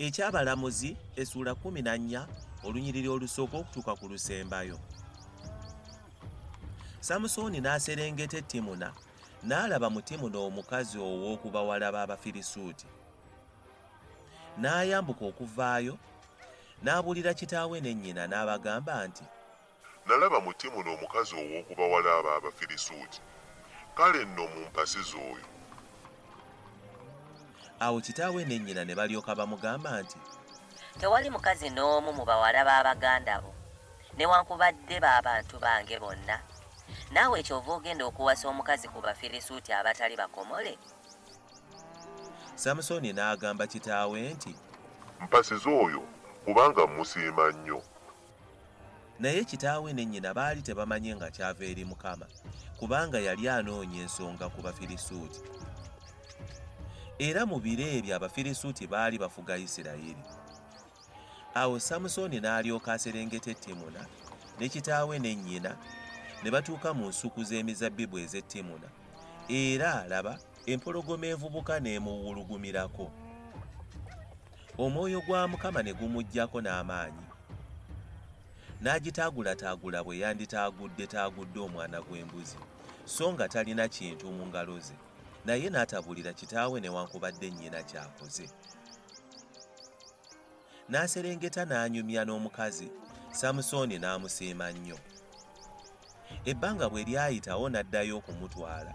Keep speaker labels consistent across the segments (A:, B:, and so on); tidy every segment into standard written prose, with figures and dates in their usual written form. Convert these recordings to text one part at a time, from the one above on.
A: Eky'abalamuzi essula 14 olunyiriri olusooka okutuuka ku lusembayo. Samusooni n'aserengeta Timuna n'alaba mu Timuna omukazi ow'oku bawala b'Abafirisuuti. N'ayambuka okuvaayo n'abuulira kitaawe ne nnyina n'abagamba nti,
B: Nalaba mu Timuna omukazi ow'oku bawala b'Abafirisuuti, kale nno mumpasize oyo.
A: Awo kitaawe ne nnyina ne balyoka bamugamba nti,
C: tewali mukazi n'omu mu bawala b'Abaganda bo newankubadde b'abantu bange bonna, naawe kyova ogenda okuwasa omukazi ku Bafirisuuti abatali bakomole?
A: Samusooni n'agamba kitaawe nti,
B: Mpasize oyo kubanga musiima nnyo.
A: naye kitaawe ne nnyina baali tebamanye nga kyava eri Mukama, kubanga yali anoonya ensonga ku Bafirisuuti. Era mu biro ebyo Abafirisuuti baali bafuga Isirayiri. Awo Samusooni n'alyoka aserengeta Timuna ne kitaawe ne nnyina ne batuuka mu nsuku z'emizabbibu ez'e Timuna, era laba empologoma evubuka n'emuwulugumirako. Omwoyo gwa Mukama ne gumuggyako n'amaanyi, n'agitaagulataagula bwe yanditaagudde omwana gw'embuzi, so nga talina kintu mu ngalo ze, naye n'atabuulira kitaawe newankubadde nnyina ky'akoze. N'aserengeta n'anyumya n'omukazi, Samusooni n'amusiima nnyo. Ebbanga bwe lyayitawo n'addayo okumutwala.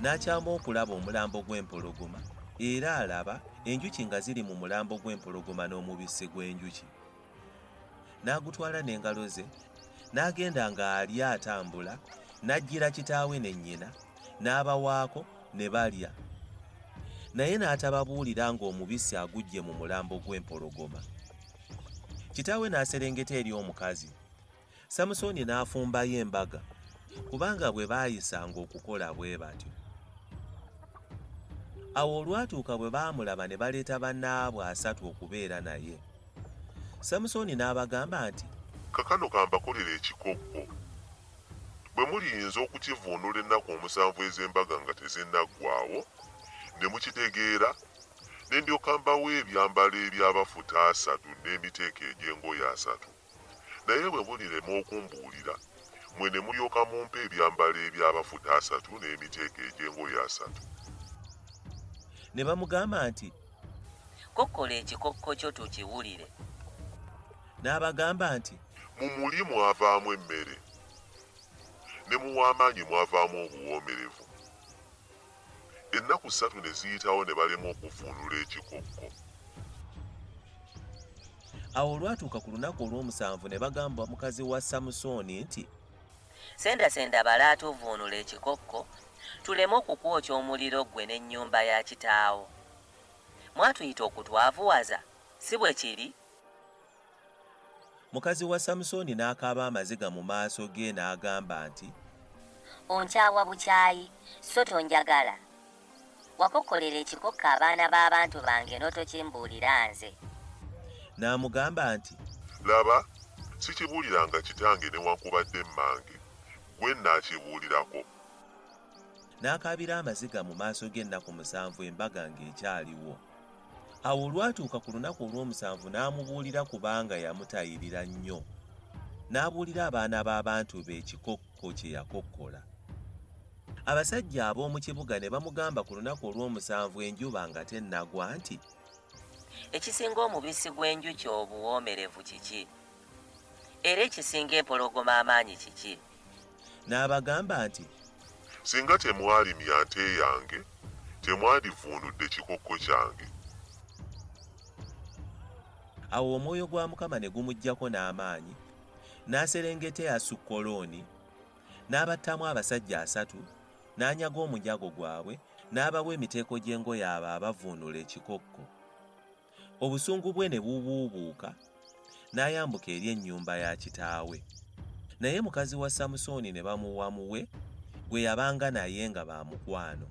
A: N'akyama okulaba omulambo gw'empologoma, era alaba enjuki nga ziri mu mulambo gw'empologoma n'omubisi gw'enjuki. N'agutwala n'engalo ze, n'agenda ng'ali atambula, n'ajjira kitaawe ne nnyina, n'abawaako ne balya. Naye n'atababuulira ng'omubisi aguggye mu mulambo gw'empologoma. Kitaawe n'aserengeta eri omukazi. Samusooni n'afumbayo embaga, kubanga bwe baayisanga okukola bwe batyo. Awo olwatuuka bwe baamulaba ne baleeta bannaabwe 3 okubeera naye. Samusooni n'abagamba nti,
B: Kakano kambakolera ekikokko. Bwe muliyinza okukivuunula ennaku 7 ez'embaga nga tezinnaggwaawo, ne mukitegeera, ne ndyoka mbawo ebyambalo eby'abafuta 3 n'emiteeko egy'engoye 3. Naye bwe mulirema okumbuulira, mwe ne mulyoka mumpa ebyambalo eby'abafuta 3 n'emiteeko egy'engoye 3.
A: ne bamugamba nti,
C: Kokkola ekikokko kyo tukiwulire.
A: n'abagamba nti,
B: Mu muli mwavaamu emmere, ne mu w'amaanyi mwavaamu obuwoomerevu. Ennaku 3 ne ziyitawo ne balema okuvuunula ekikokko.
A: awo olwatuuka ku lunaku olw'omusanvu ne bagamba mukazi wa Samusooni nti,
C: Sendasenda bala atuvuunula ekikokko, tuleme okukwokya omuliro gwe n'ennyumba ya kitaawo. Mwatuyita okutwavuwaza, si bwe kiri?
A: Mukazi wa Samusooni n'akaaba amaziga mu maaso ge n'agamba nti,
D: Onkyawa bukyayi, so tonjagala. Wakokkolera ekikokko abaana b'abantu bange n'otokimbuulira nze.
A: n'amugamba nti,
B: Laba, sikibuuliranga kitange newankubadde mmange, gwe nnaakibuulirako.
A: n'akaabira amaziga mu maaso ge ennaku 7 embaga ng'ekyaliwo. Awo olwatuuka ku lunaku olw'omusanvu n'amubuulira kubanga yamutayirira nnyo. N'abuulira abaana b'abantu be ekikokko kye yakokkola. Abasajja ab'omu kibuga ne bamugamba ku lunaku olw'omusanvu enjuba nga tennagwa nti,
C: Ekisinga omubisi gw'enjuki obuwoomerevu kiki? Era ekisinga empologoma amaanyi kiki?
A: n'abagamba nti,
B: Singa temwalimya nte yange, temwandivuunudde kikokko kyange.
A: awo omwoyo gwa Mukama ne gumuggyako n'amaanyi, n'aserengeta Asukkoloni, n'abattamu abasajja 3, n'anyaga omunyago gwabwe, n'abawa emiteeko gy'engoye abo abavuunula ekikokko. Obusungu bwe ne bubuubuuka, n'ayambuka eri ennyumba ya kitaawe. Naye mukazi wa Samusooni ne bamuwa muwe, gwe yabanga naye nga ba mukwano.